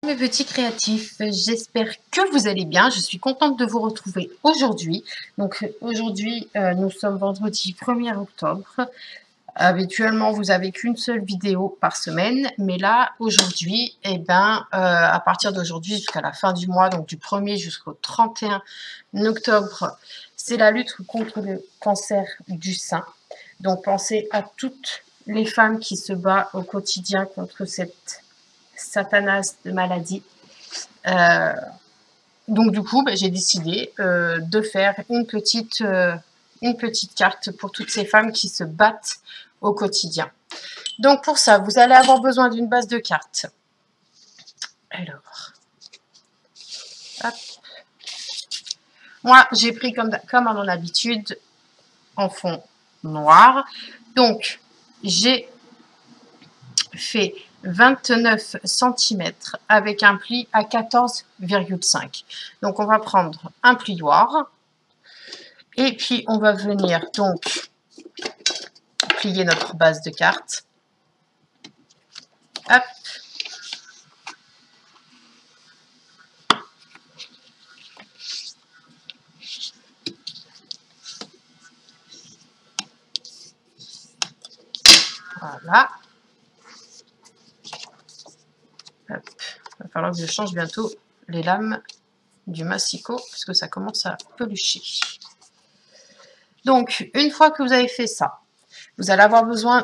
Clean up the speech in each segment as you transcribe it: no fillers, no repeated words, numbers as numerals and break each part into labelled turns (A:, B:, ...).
A: Mes petits créatifs, j'espère que vous allez bien. Je suis contente de vous retrouver aujourd'hui. Donc aujourd'hui, nous sommes vendredi 1er octobre. Habituellement, vous avez qu'une seule vidéo par semaine, mais là, aujourd'hui, à partir d'aujourd'hui jusqu'à la fin du mois, donc du 1er jusqu'au 31 octobre, c'est la lutte contre le cancer du sein. Donc pensez à toutes les femmes qui se battent au quotidien contre cette Satanas de maladie. Donc du coup, j'ai décidé de faire une petite carte pour toutes ces femmes qui se battent au quotidien. Donc pour ça, vous allez avoir besoin d'une base de cartes. Alors, hop. Moi, j'ai pris comme à mon habitude en fond noir. Donc, j'ai fait 29 cm avec un pli à 14,5. Donc on va prendre un plioir et puis on va venir donc plier notre base de carte. Hop. Voilà. Hop. Il va falloir que je change bientôt les lames du massicot parce que ça commence à pelucher. Donc, une fois que vous avez fait ça, vous allez avoir besoin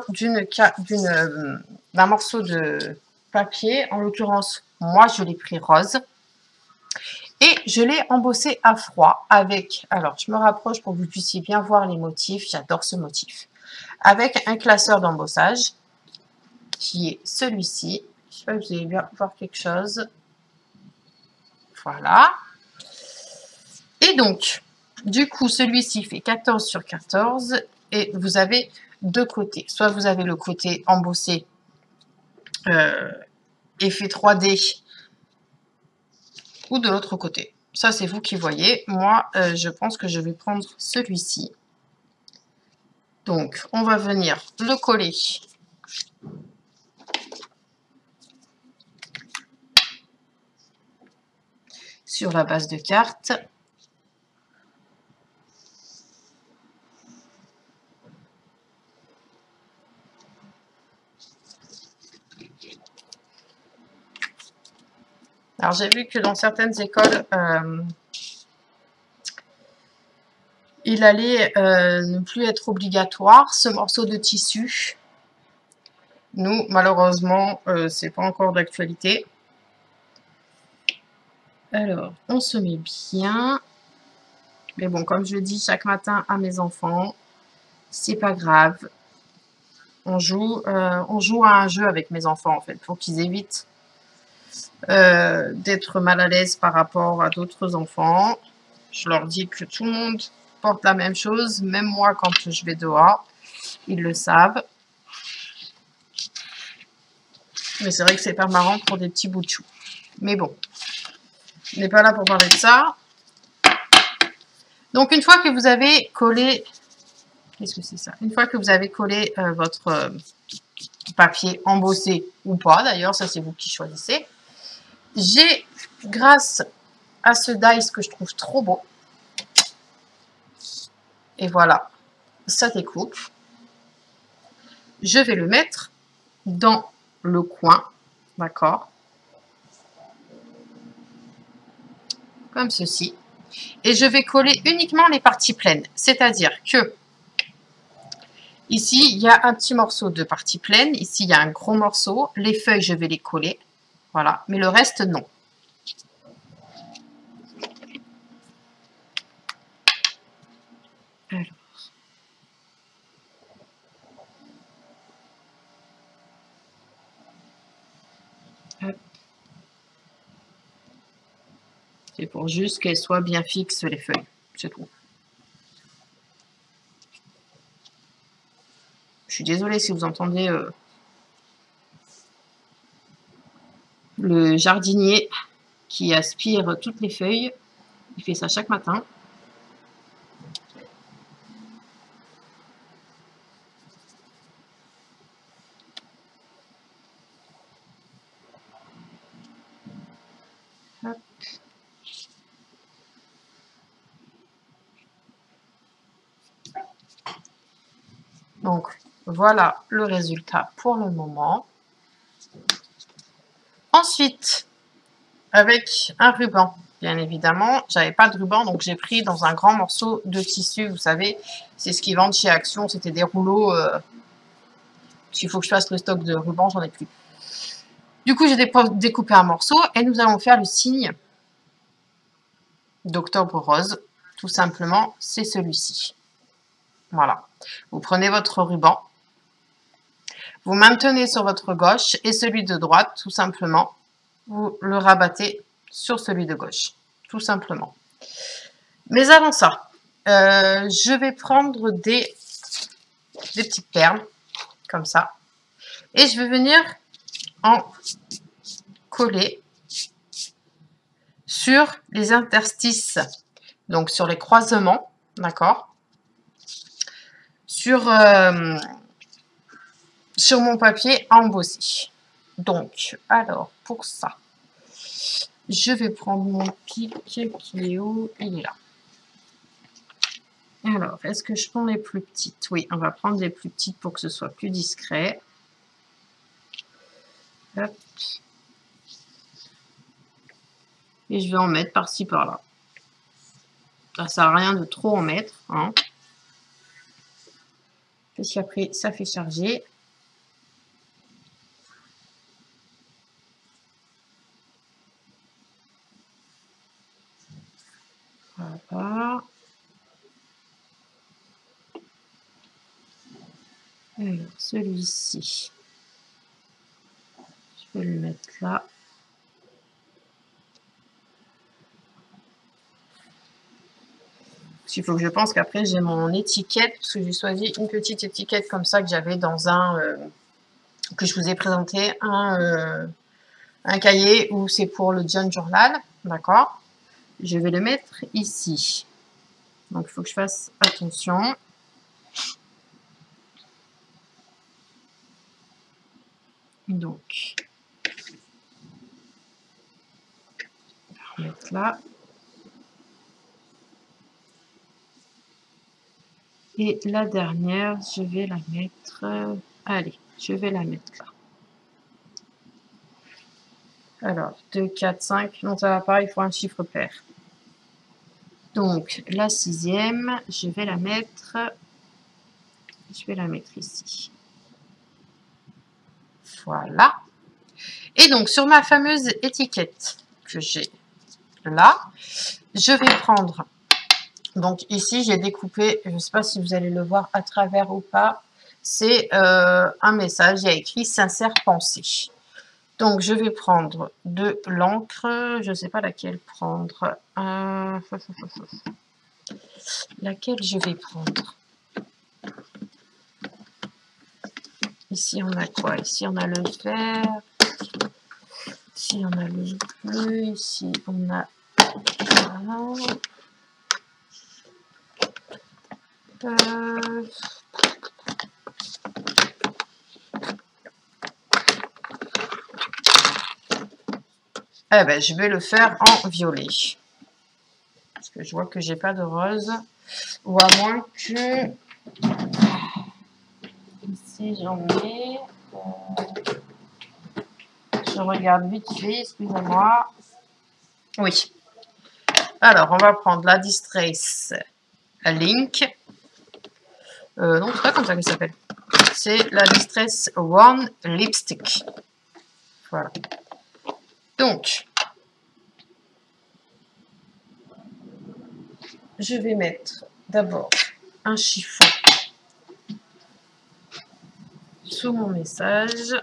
A: d'un morceau de papier. En l'occurrence, moi, je l'ai pris rose. Et je l'ai embossé à froid avec, alors je me rapproche pour que vous puissiez bien voir les motifs, j'adore ce motif, avec un classeur d'embossage qui est celui-ci. Je sais pas si vous allez bien voir quelque chose. Voilà. Et donc, du coup, celui-ci fait 14 sur 14 et vous avez deux côtés. Soit vous avez le côté embossé effet 3D ou de l'autre côté. Ça, c'est vous qui voyez. Moi, je pense que je vais prendre celui-ci. Donc, on va venir le coller sur la base de carte. Alors, j'ai vu que dans certaines écoles, il allait ne plus être obligatoire ce morceau de tissu. Nous, malheureusement, c'est pas encore d'actualité. Alors, on se met bien. Mais bon, comme je le dis chaque matin à mes enfants, c'est pas grave. On joue à un jeu avec mes enfants, en fait, pour qu'ils évitent d'être mal à l'aise par rapport à d'autres enfants. Je leur dis que tout le monde porte la même chose, même moi quand je vais dehors, ils le savent. Mais c'est vrai que c'est pas marrant pour des petits bouts de chou. Mais bon, on n'est pas là pour parler de ça. Donc une fois que vous avez collé, qu'est-ce que c'est ça? Une fois que vous avez collé votre papier embossé ou pas, d'ailleurs, ça c'est vous qui choisissez. J'ai, grâce à ce dice que je trouve trop beau, et voilà, ça découpe. Je vais le mettre dans le coin, d'accord, comme ceci. Et je vais coller uniquement les parties pleines, c'est-à-dire que ici, il y a un petit morceau de partie pleine, ici, il y a un gros morceau. Les feuilles, je vais les coller, voilà, mais le reste, non. Alors. Hop. C'est pour juste qu'elles soient bien fixes, les feuilles, c'est tout. Je suis désolée si vous entendez le jardinier qui aspire toutes les feuilles. Il fait ça chaque matin. Donc, voilà le résultat pour le moment. Ensuite, avec un ruban, bien évidemment, j'avais pas de ruban, donc j'ai pris dans un grand morceau de tissu, vous savez, c'est ce qu'ils vendent chez Action, c'était des rouleaux, s'il faut que je fasse le stock de ruban, j'en ai plus. Du coup, j'ai découpé un morceau et nous allons faire le signe d'Octobre Rose. Tout simplement, c'est celui-ci. Voilà. Vous prenez votre ruban, vous maintenez sur votre gauche et celui de droite, tout simplement, vous le rabattez sur celui de gauche, tout simplement. Mais avant ça, je vais prendre des petites perles, comme ça, et je vais venir en coller sur les interstices, donc sur les croisements, d'accord, sur mon papier embossé. Donc, alors, pour ça, je vais prendre mon pic qui est où? Il est là. Alors, est-ce que je prends les plus petites? Oui, on va prendre les plus petites pour que ce soit plus discret. Hop. Et je vais en mettre par-ci, par-là. Ça sert à rien de trop en mettre, hein, parce qu'après, ça fait charger. Voilà. Alors, celui-ci, je vais le mettre là. Il faut que je pense qu'après, j'ai mon étiquette, parce que j'ai choisi une petite étiquette comme ça que j'avais dans un... que je vous ai présenté, un cahier où c'est pour le John Journal, d'accord? Je vais le mettre ici. Donc, il faut que je fasse attention. Donc, on va remettre là. Et la dernière, je vais la mettre... allez, je vais la mettre là. Alors, 2, 4, 5. Non, ça va pas, il faut un chiffre pair. Donc, la 6e, je vais la mettre ici. Voilà. Et donc, sur ma fameuse étiquette que j'ai là, je vais prendre... Donc, ici, j'ai découpé, je ne sais pas si vous allez le voir à travers ou pas, c'est un message, il y a écrit « Sincère pensée ». Donc, je vais prendre de l'encre, je ne sais pas laquelle prendre. Laquelle je vais prendre? Ici, on a quoi? Ici, on a le vert. Ici, on a le bleu. Ici, on a... Eh ben, je vais le faire en violet. Parce que je vois que j'ai pas de rose. Ou à moins que... Ici, j'en ai... Je regarde vite fait, excusez-moi. Oui. Alors, on va prendre la Distress Link. Non, c'est pas comme ça qu'elle s'appelle. C'est la Distress One Lipstick. Voilà. Donc, je vais mettre d'abord un chiffon sous mon message.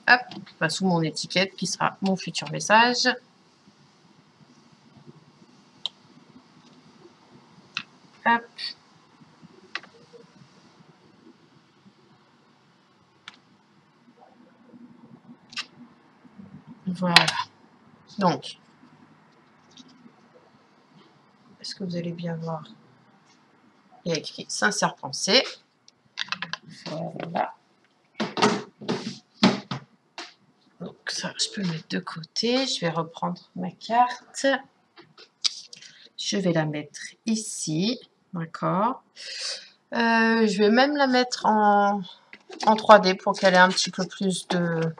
A: Hop, enfin, sous mon étiquette qui sera mon futur message. Hop. Voilà. Donc, est-ce que vous allez bien voir? Il y a écrit Sincère pensée. Voilà. Donc ça, je peux le mettre de côté. Je vais reprendre ma carte. Je vais la mettre ici. D'accord. Je vais même la mettre en 3D pour qu'elle ait un petit peu plus de...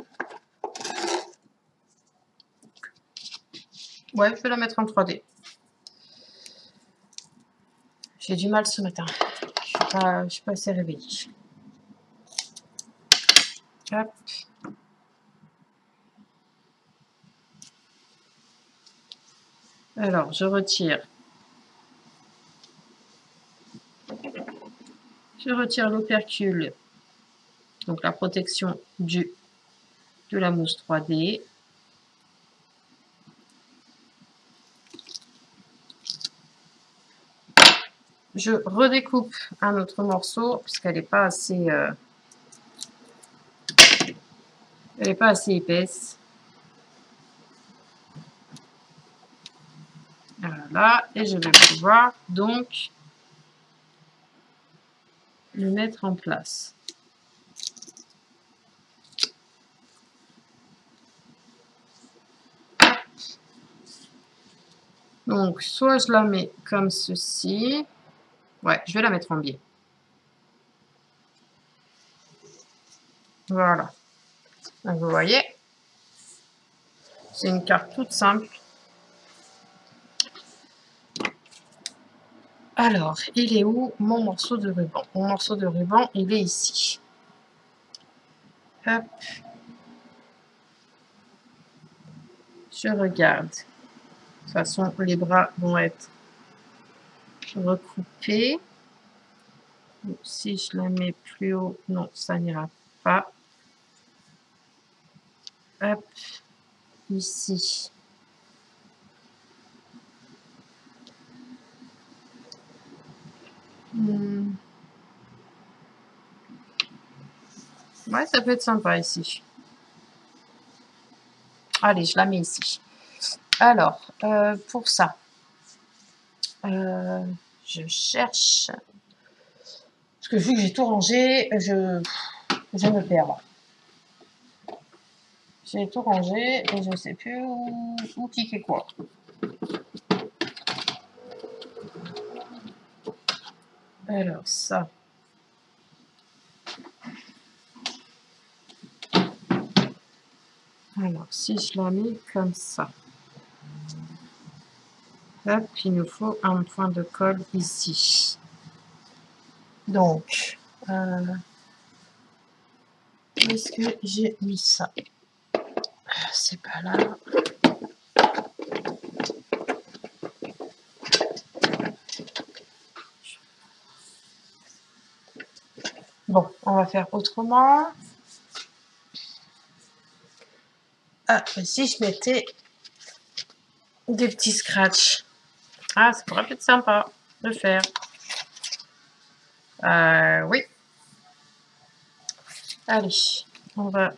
A: Ouais, je vais la mettre en 3D. J'ai du mal ce matin. Je suis pas assez réveillée. Hop. Alors, je retire l'opercule, donc la protection de la mousse 3D. Je redécoupe un autre morceau puisqu'elle n'est pas assez, elle n'est pas assez épaisse. Voilà, et je vais pouvoir donc le mettre en place. Donc, soit je la mets comme ceci. Ouais, je vais la mettre en biais. Voilà. Donc, vous voyez, c'est une carte toute simple. Alors, il est où mon morceau de ruban? Mon morceau de ruban, il est ici. Hop. Je regarde. De toute façon, les bras vont être recoupés. Donc, si je la mets plus haut, non, ça n'ira pas. Hop, ici. Ouais, ça peut être sympa ici. Allez, je la mets ici. Alors, pour ça, je cherche... Parce que vu que j'ai tout rangé, je me perds là. J'ai tout rangé et je ne sais plus où cliquer quoi. Alors, ça... Alors, si je la mets comme ça, hop, il nous faut un point de colle ici. Donc, où est-ce que j'ai mis ça? C'est pas là. Bon, on va faire autrement. Ah, si je mettais des petits scratchs. Ah, ça pourrait être sympa de faire. Oui. Allez, on va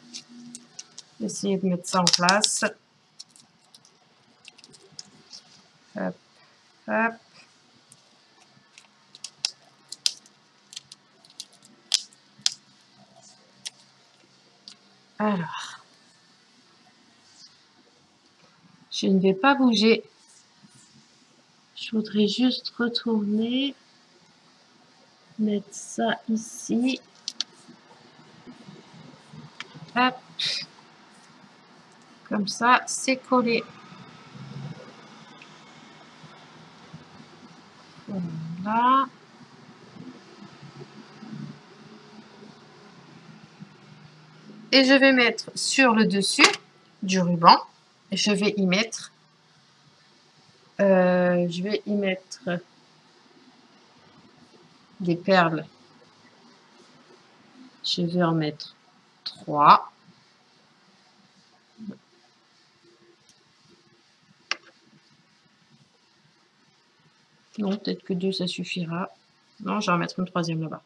A: essayer de mettre ça en place. Hop, hop. Alors, je ne vais pas bouger. Je voudrais juste retourner, mettre ça ici. Hop. Comme ça, c'est collé. Voilà. Et je vais mettre sur le dessus du ruban, je vais y mettre des perles. Je vais en mettre 3. Non, peut-être que 2, ça suffira. Non, je vais en mettre une 3e là-bas.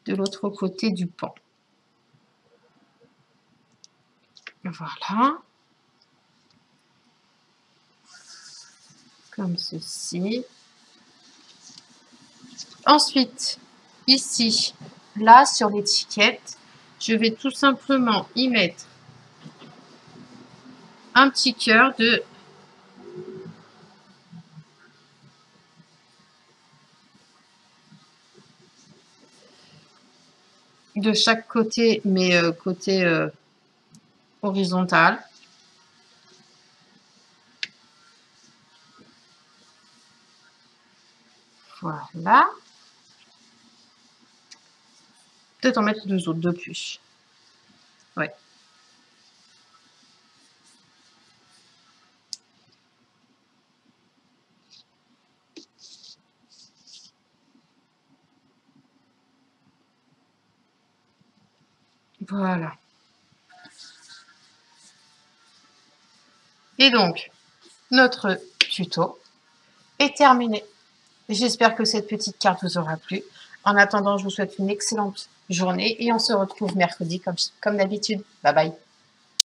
A: De l'autre côté du pan. Voilà. Comme ceci. Ensuite, ici, là, sur l'étiquette, je vais tout simplement y mettre un petit cœur de de chaque côté, mais côté horizontal. Voilà. Peut-être en mettre 2 autres de plus. Ouais. Voilà. Et donc, notre tuto est terminé. J'espère que cette petite carte vous aura plu. En attendant, je vous souhaite une excellente journée et on se retrouve mercredi comme d'habitude. Bye bye.